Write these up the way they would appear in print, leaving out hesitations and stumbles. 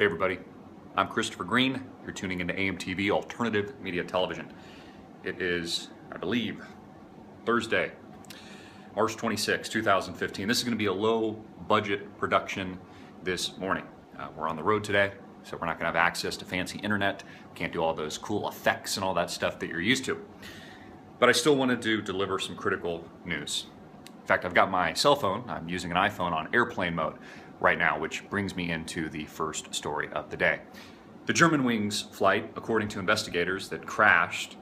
Hey everybody, I'm Christopher Green. You're tuning into AMTV Alternative Media Television. It is, I believe, Thursday, March 26, 2015. This is going to be a low budget production this morning. We're on the road today, so we're not going to have access to fancy internet. Can't do all those cool effects and all that stuff that you're used to. But I still wanted to deliver some critical news. In fact, I've got my cell phone. I'm using an iPhone on airplane mode right now, which brings me into the first story of the day. The Germanwings flight, according to investigators, that crashed,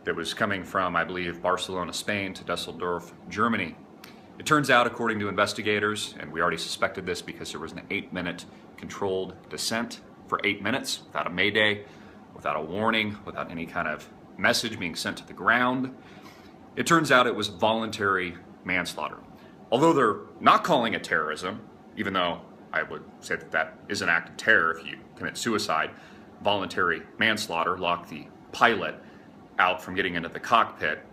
that was coming from, I believe, Barcelona, Spain to Dusseldorf, Germany. It turns out, according to investigators, and we already suspected this because there was an 8-minute controlled descent for 8 minutes without a mayday, without a warning, without any kind of message being sent to the ground. It turns out it was voluntary manslaughter. Although they're not calling it terrorism, even though I would say that that is an act of terror if you commit suicide, voluntary manslaughter, lock the pilot out from getting into the cockpit,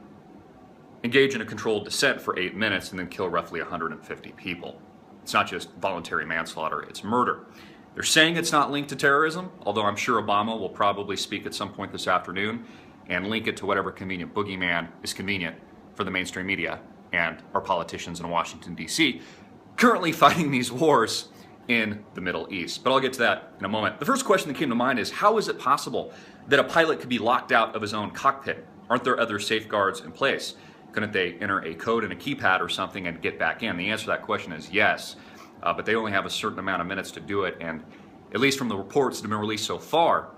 engage in a controlled descent for 8 minutes, and then kill roughly 150 people. It's not just voluntary manslaughter, it's murder. They're saying it's not linked to terrorism, although I'm sure Obama will probably speak at some point this afternoon and link it to whatever convenient boogeyman is convenient for the mainstream media and our politicians in Washington, D.C., currently fighting these wars in the Middle East. But I'll get to that in a moment. The first question that came to mind is, how is it possible that a pilot could be locked out of his own cockpit? Aren't there other safeguards in place? Couldn't they enter a code in a keypad or something and get back in? The answer to that question is yes, but they only have a certain amount of minutes to do it, and at least from the reports that have been released so far,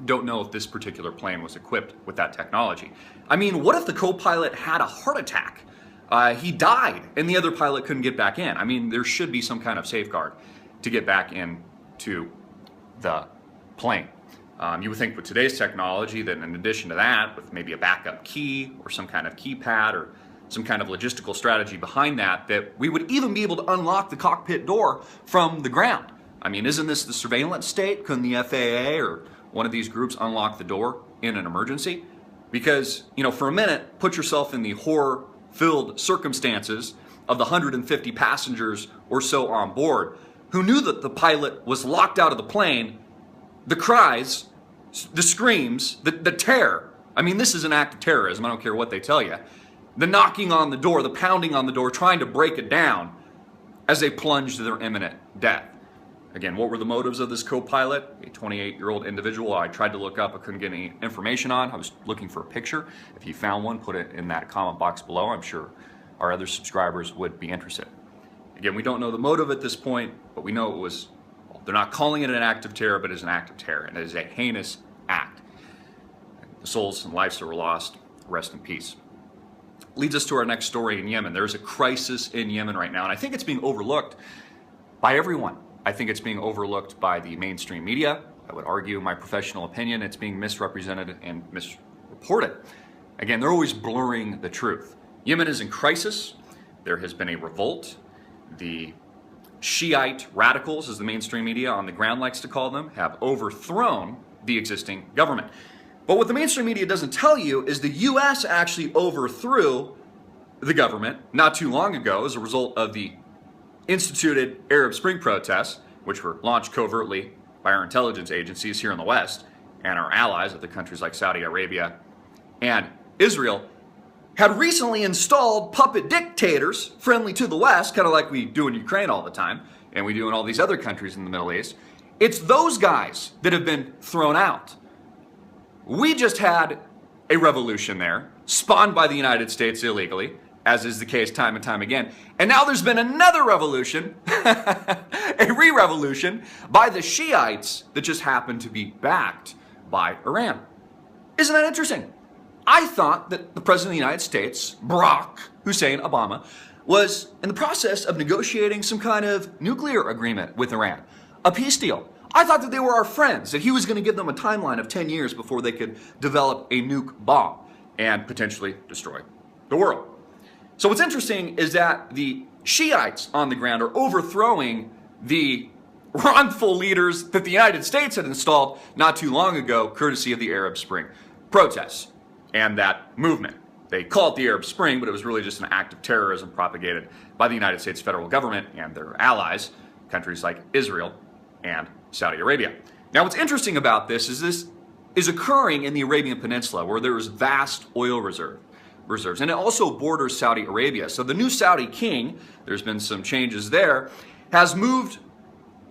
don't know if this particular plane was equipped with that technology. I mean, what if the co-pilot had a heart attack? He died and the other pilot couldn't get back in. I mean, there should be some kind of safeguard to get back into the plane. You would think with today's technology that in addition to that, with maybe a backup key or some kind of keypad or some kind of logistical strategy behind that, that we would even be able to unlock the cockpit door from the ground. I mean, isn't this the surveillance state? Couldn't the FAA or one of these groups unlock the door in an emergency? Because, you know, for a minute, put yourself in the horror-filled circumstances of the 150 passengers or so on board who knew that the pilot was locked out of the plane. The cries, the screams, the terror. I mean, this is an act of terrorism. I don't care what they tell you. The knocking on the door, the pounding on the door, trying to break it down as they plunge to their imminent death. Again, what were the motives of this co-pilot? A 28-year-old individual I tried to look up, I couldn't get any information on. I was looking for a picture. If you found one, put it in that comment box below. I'm sure our other subscribers would be interested. Again, we don't know the motive at this point, but we know it was, well, they're not calling it an act of terror, but it's an act of terror, and it is a heinous act. The souls and lives that were lost, rest in peace. Leads us to our next story in Yemen. There's a crisis in Yemen right now, and I think it's being overlooked by everyone. I think it's being overlooked by the mainstream media. I would argue, in my professional opinion, it's being misrepresented and misreported. Again, they're always blurring the truth. Yemen is in crisis. There has been a revolt. The Shiite radicals, as the mainstream media on the ground likes to call them, have overthrown the existing government. But what the mainstream media doesn't tell you is the U.S. actually overthrew the government not too long ago as a result of the instituted Arab Spring protests, which were launched covertly by our intelligence agencies here in the West and our allies of the countries like Saudi Arabia and Israel, had recently installed puppet dictators friendly to the West, kind of like we do in Ukraine all the time, and we do in all these other countries in the Middle East. It's those guys that have been thrown out. We just had a revolution there, spawned by the United States illegally, as is the case time and time again. And now there's been another revolution, a re-revolution, by the Shiites that just happened to be backed by Iran. Isn't that interesting? I thought that the President of the United States, Barack Hussein Obama, was in the process of negotiating some kind of nuclear agreement with Iran, a peace deal. I thought that they were our friends, that he was going to give them a timeline of 10 years before they could develop a nuke bomb and potentially destroy the world. So what's interesting is that the Shiites on the ground are overthrowing the wrongful leaders that the United States had installed not too long ago, courtesy of the Arab Spring protests and that movement. They call it the Arab Spring, but it was really just an act of terrorism propagated by the United States federal government and their allies, countries like Israel and Saudi Arabia. Now, what's interesting about this is occurring in the Arabian Peninsula, where there is vast oil reserves, and it also borders Saudi Arabia. So the new Saudi king, there's been some changes there, has moved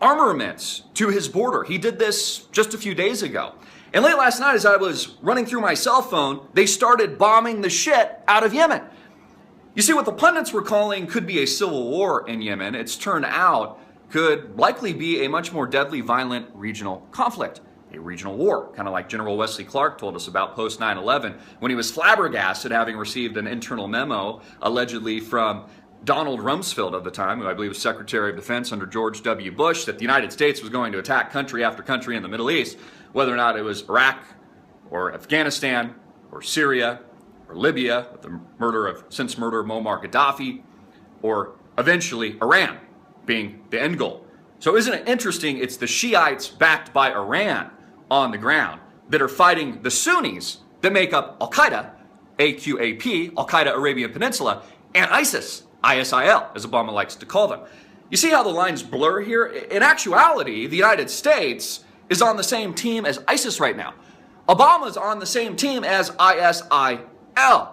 armaments to his border. He did this just a few days ago. And late last night, as I was running through my cell phone, they started bombing the shit out of Yemen. You see, what the pundits were calling could be a civil war in Yemen, it's turned out could likely be a much more deadly, violent regional conflict. A regional war, kind of like General Wesley Clark told us about post 9/11 when he was flabbergasted having received an internal memo allegedly from Donald Rumsfeld at the time, who I believe was Secretary of Defense under George W. Bush, that the United States was going to attack country after country in the Middle East, whether or not it was Iraq or Afghanistan or Syria or Libya with the murder of Muammar Gaddafi, or eventually Iran being the end goal. So isn't it interesting? It's the Shiites backed by Iran on the ground that are fighting the Sunnis that make up Al-Qaeda, AQAP, Al-Qaeda Arabian Peninsula, and ISIS, ISIL, as Obama likes to call them. You see how the lines blur here? In actuality, the United States is on the same team as ISIS right now. Obama's on the same team as ISIL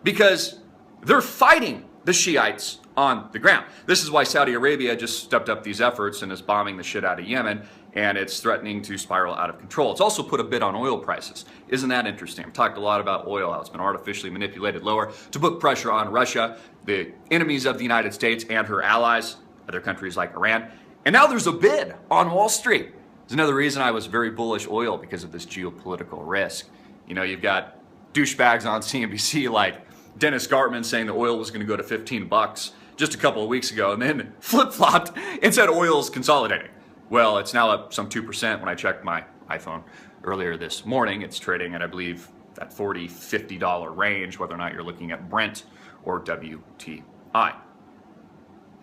because they're fighting the Shiites on the ground. This is why Saudi Arabia just stepped up these efforts and is bombing the shit out of Yemen, and it's threatening to spiral out of control. It's also put a bit on oil prices. Isn't that interesting? I've talked a lot about oil, how it's been artificially manipulated lower to put pressure on Russia, the enemies of the United States and her allies, other countries like Iran. And now there's a bid on Wall Street. There's another reason I was very bullish oil, because of this geopolitical risk. You know, you've got douchebags on CNBC like Dennis Gartman saying the oil was going to go to $15 just a couple of weeks ago, and then flip-flopped and said oil's consolidating. Well, it's now up some 2% when I checked my iPhone earlier this morning. It's trading at, I believe, that $40, $50 range, whether or not you're looking at Brent or WTI.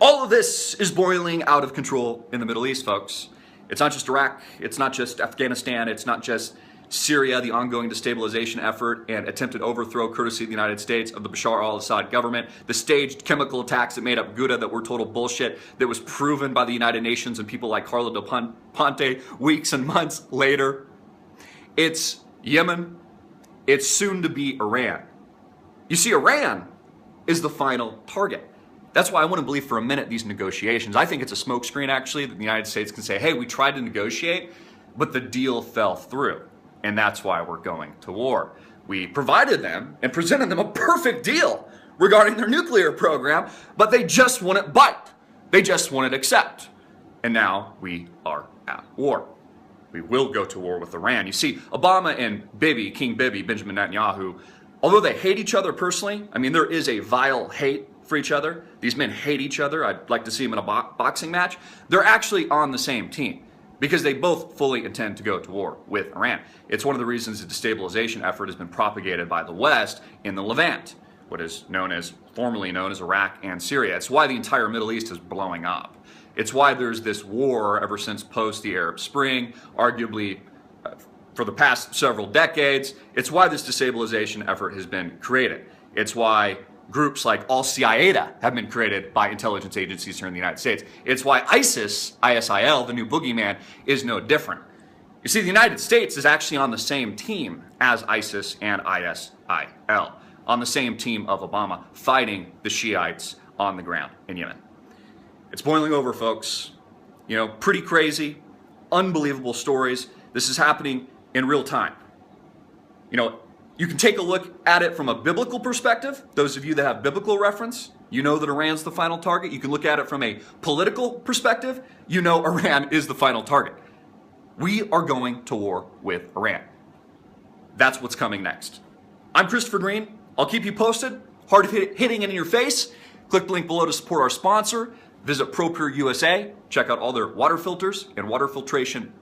All of this is boiling out of control in the Middle East, folks. It's not just Iraq, it's not just Afghanistan, it's not just Syria, the ongoing destabilization effort and attempted overthrow, courtesy of the United States, of the Bashar al-Assad government, the staged chemical attacks that made up Ghouta that were total bullshit, that was proven by the United Nations and people like Carla Del Ponte weeks and months later. It's Yemen. It's soon to be Iran. You see, Iran is the final target. That's why I wouldn't believe for a minute these negotiations. I think it's a smokescreen, actually, that the United States can say, hey, we tried to negotiate, but the deal fell through. And that's why we're going to war. We provided them and presented them a perfect deal regarding their nuclear program, but they just wouldn't bite. They just wouldn't accept. And now we are at war. We will go to war with Iran. You see, Obama and Bibi, King Bibi, Benjamin Netanyahu, although they hate each other personally, I mean, there is a vile hate for each other. These men hate each other. I'd like to see them in a boxing match. They're actually on the same team, because they both fully intend to go to war with Iran. It's one of the reasons the destabilization effort has been propagated by the West in the Levant, what is formerly known as Iraq and Syria. It's why the entire Middle East is blowing up. It's why there's this war ever since post the Arab Spring, arguably for the past several decades. It's why this destabilization effort has been created. It's why groups like Al-Qaeda have been created by intelligence agencies here in the United States. It's why ISIS, ISIL, the new boogeyman, is no different. You see, the United States is actually on the same team as ISIS and ISIL, on the same team of Obama, fighting the Shiites on the ground in Yemen. It's boiling over, folks. You know, pretty crazy, unbelievable stories. This is happening in real time. You know, you can take a look at it from a biblical perspective. Those of you that have biblical reference, you know that Iran's the final target. You can look at it from a political perspective. You know Iran is the final target. We are going to war with Iran. That's what's coming next. I'm Christopher Green. I'll keep you posted. Hard hitting it in your face. Click the link below to support our sponsor. Visit ProPure USA. Check out all their water filters and water filtration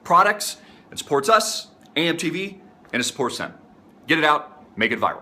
products. It supports us, AMTV, and it supports them. Get it out, make it viral.